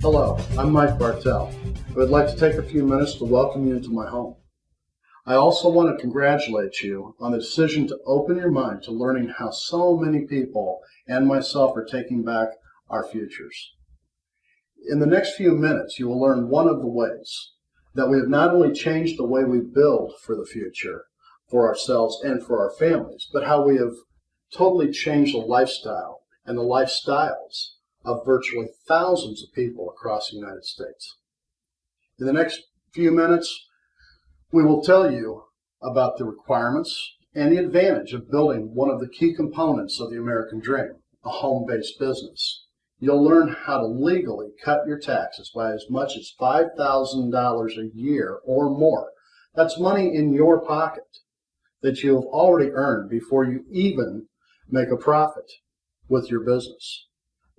Hello, I'm Mike Bartell. I would like to take a few minutes to welcome you into my home. I also want to congratulate you on the decision to open your mind to learning how so many people and myself are taking back our futures. In the next few minutes, you will learn one of the ways that we have not only changed the way we build for the future, for ourselves and for our families, but how we have totally changed the lifestyle and the lifestyles of virtually thousands of people across the United States. In the next few minutes, we will tell you about the requirements and the advantage of building one of the key components of the American dream, a home-based business. You'll learn how to legally cut your taxes by as much as $5,000 a year or more. That's money in your pocket that you have already earned before you even make a profit with your business.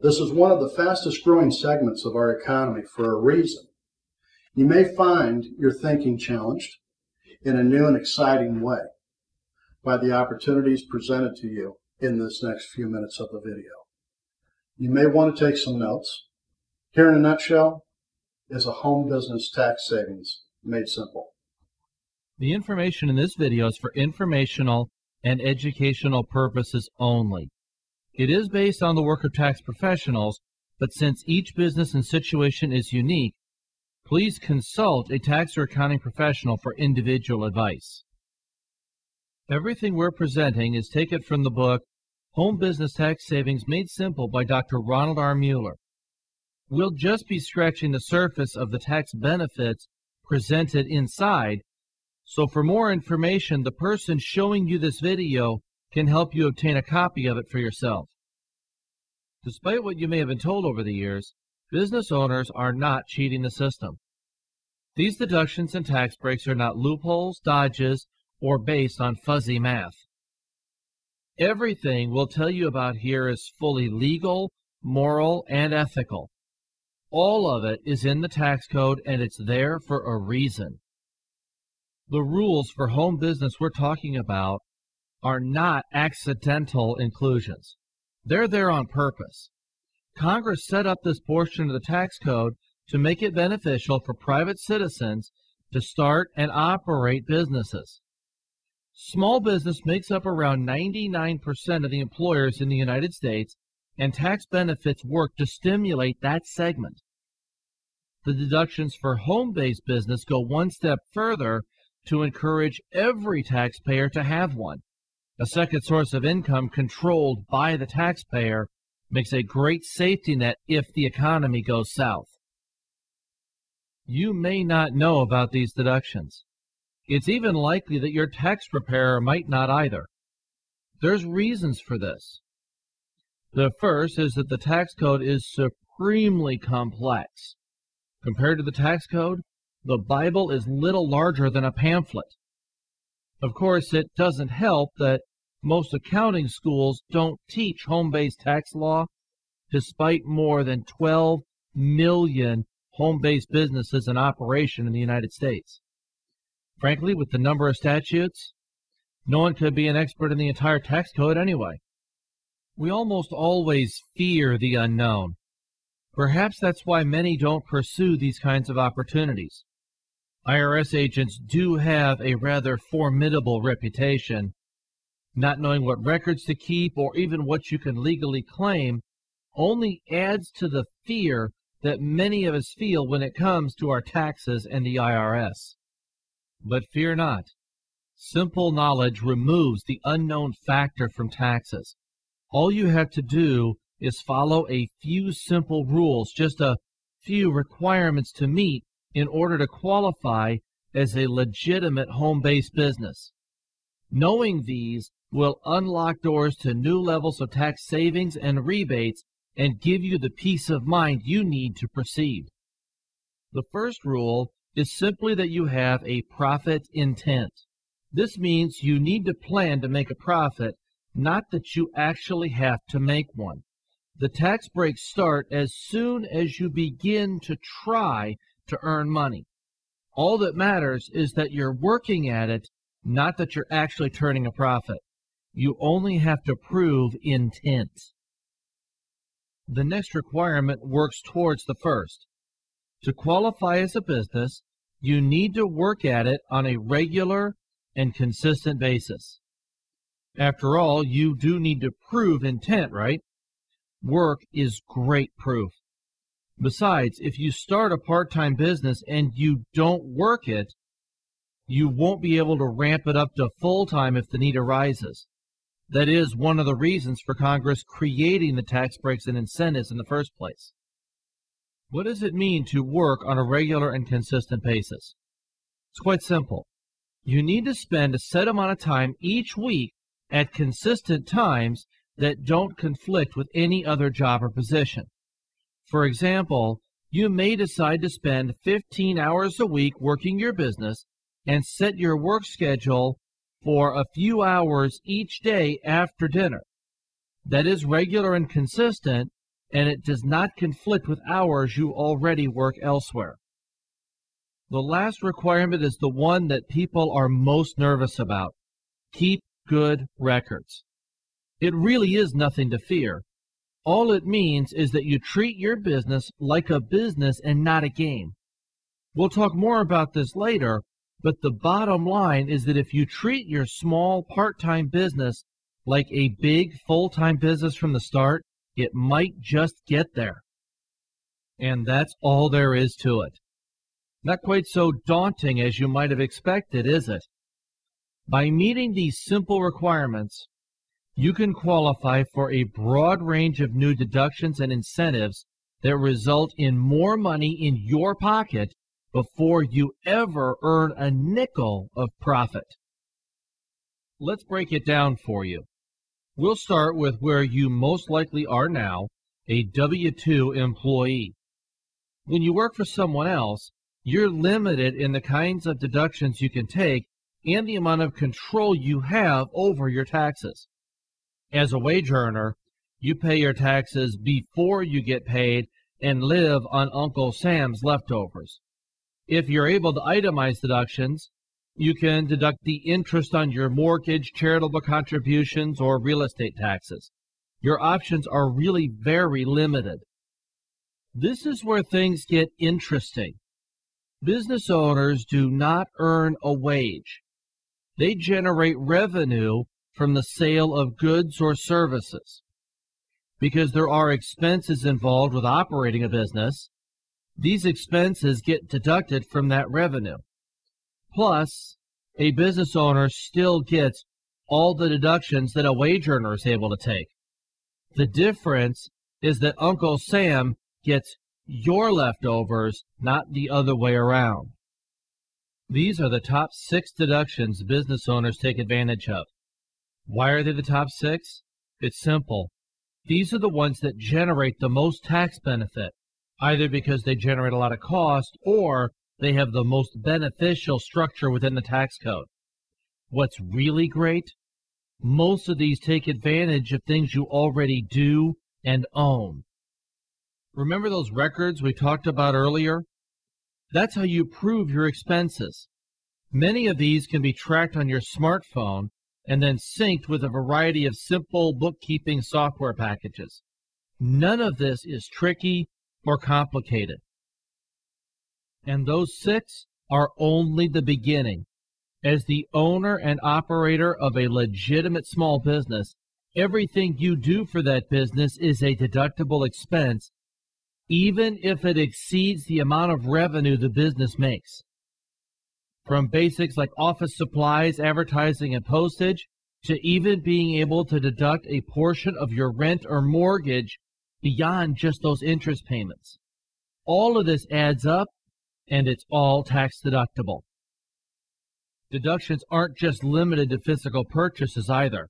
This is one of the fastest growing segments of our economy for a reason. You may find your thinking challenged in a new and exciting way by the opportunities presented to you in this next few minutes of the video. You may want to take some notes. Here in a nutshell is a home business tax savings made simple. The information in this video is for informational and educational purposes only. It is based on the work of tax professionals, but since each business and situation is unique, please consult a tax or accounting professional for individual advice. Everything we're presenting is taken from the book Home Business Tax Savings Made Simple by Dr. Ronald R. Mueller. We'll just be scratching the surface of the tax benefits presented inside, so for more information, the person showing you this video can help you obtain a copy of it for yourself. Despite what you may have been told over the years, business owners are not cheating the system. These deductions and tax breaks are not loopholes, dodges, or based on fuzzy math. Everything we'll tell you about here is fully legal, moral, and ethical. All of it is in the tax code, and it's there for a reason. The rules for home business we're talking about are not accidental inclusions. They're there on purpose. Congress set up this portion of the tax code to make it beneficial for private citizens to start and operate businesses. Small business makes up around 99% of the employers in the United States, and tax benefits work to stimulate that segment. The deductions for home-based business go one step further to encourage every taxpayer to have one. A second source of income controlled by the taxpayer makes a great safety net if the economy goes south. You may not know about these deductions. It's even likely that your tax preparer might not either. There's reasons for this. The first is that the tax code is supremely complex. Compared to the tax code, the Bible is little larger than a pamphlet. Of course, it doesn't help that most accounting schools don't teach home-based tax law, despite more than 12 million home-based businesses in operation in the United States. Frankly, with the number of statutes, no one could be an expert in the entire tax code anyway. We almost always fear the unknown. Perhaps that's why many don't pursue these kinds of opportunities. IRS agents do have a rather formidable reputation. Not knowing what records to keep or even what you can legally claim only adds to the fear that many of us feel when it comes to our taxes and the IRS. But fear not. Simple knowledge removes the unknown factor from taxes. All you have to do is follow a few simple rules, just a few requirements to meet in order to qualify as a legitimate home-based business. Knowing these will unlock doors to new levels of tax savings and rebates and give you the peace of mind you need to proceed. The first rule is simply that you have a profit intent. This means you need to plan to make a profit, not that you actually have to make one. The tax breaks start as soon as you begin to try to earn money. All that matters is that you're working at it, not that you're actually turning a profit. You only have to prove intent. The next requirement works towards the first. To qualify as a business, you need to work at it on a regular and consistent basis. After all, you do need to prove intent, right? Work is great proof. Besides, if you start a part-time business and you don't work it, you won't be able to ramp it up to full-time if the need arises. That is one of the reasons for Congress creating the tax breaks and incentives in the first place. What does it mean to work on a regular and consistent basis? It's quite simple. You need to spend a set amount of time each week at consistent times that don't conflict with any other job or position. For example, you may decide to spend 15 hours a week working your business and set your work schedule for a few hours each day after dinner. That is regular and consistent, and it does not conflict with hours you already work elsewhere. The last requirement is the one that people are most nervous about. Keep good records. It really is nothing to fear. All it means is that you treat your business like a business and not a game. We'll talk more about this later, but the bottom line is that if you treat your small part-time business like a big full-time business from the start, it might just get there. And that's all there is to it. Not quite so daunting as you might have expected, is it? By meeting these simple requirements, you can qualify for a broad range of new deductions and incentives that result in more money in your pocket before you ever earn a nickel of profit. Let's break it down for you. We'll start with where you most likely are now, a W-2 employee. When you work for someone else, you're limited in the kinds of deductions you can take and the amount of control you have over your taxes. As a wage earner, you pay your taxes before you get paid and live on Uncle Sam's leftovers. If you're able to itemize deductions, you can deduct the interest on your mortgage, charitable contributions, or real estate taxes. Your options are really very limited. This is where things get interesting. Business owners do not earn a wage. They generate revenue from the sale of goods or services. Because there are expenses involved with operating a business, these expenses get deducted from that revenue. Plus, a business owner still gets all the deductions that a wage earner is able to take. The difference is that Uncle Sam gets your leftovers, not the other way around. These are the top 6 deductions business owners take advantage of. Why are they the top 6? It's simple. These are the ones that generate the most tax benefit, either because they generate a lot of cost or they have the most beneficial structure within the tax code. What's really great? Most of these take advantage of things you already do and own. Remember those records we talked about earlier? That's how you prove your expenses. Many of these can be tracked on your smartphone and then synced with a variety of simple bookkeeping software packages. None of this is tricky or complicated. And those 6 are only the beginning. As the owner and operator of a legitimate small business, everything you do for that business is a deductible expense, even if it exceeds the amount of revenue the business makes. From basics like office supplies, advertising, and postage, to even being able to deduct a portion of your rent or mortgage beyond just those interest payments. All of this adds up, and it's all tax deductible. Deductions aren't just limited to physical purchases either.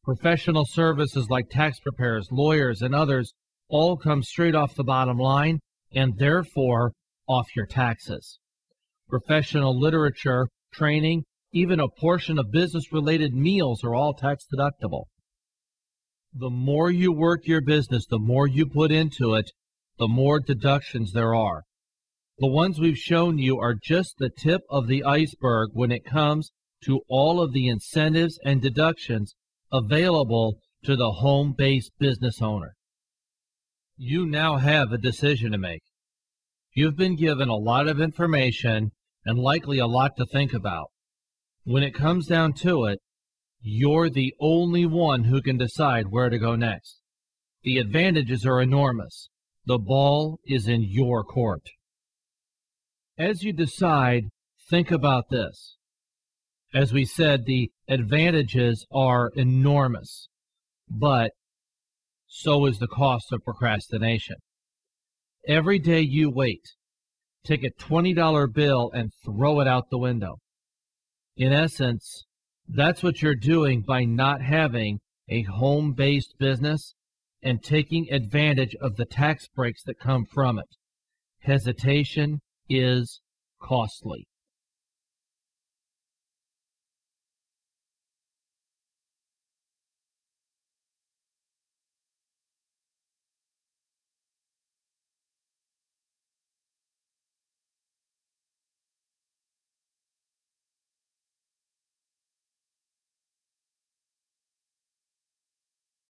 Professional services like tax preparers, lawyers, and others all come straight off the bottom line and therefore off your taxes. Professional literature, training, even a portion of business-related meals are all tax deductible. The more you work your business, the more you put into it, the more deductions there are. The ones we've shown you are just the tip of the iceberg when it comes to all of the incentives and deductions available to the home-based business owner. You now have a decision to make. You've been given a lot of information and likely a lot to think about. When it comes down to it, you're the only one who can decide where to go next. The advantages are enormous. The ball is in your court. As you decide, think about this. As we said, the advantages are enormous, but so is the cost of procrastination. Every day you wait, take a $20 bill and throw it out the window. In essence, that's what you're doing by not having a home-based business and taking advantage of the tax breaks that come from it. Hesitation is costly.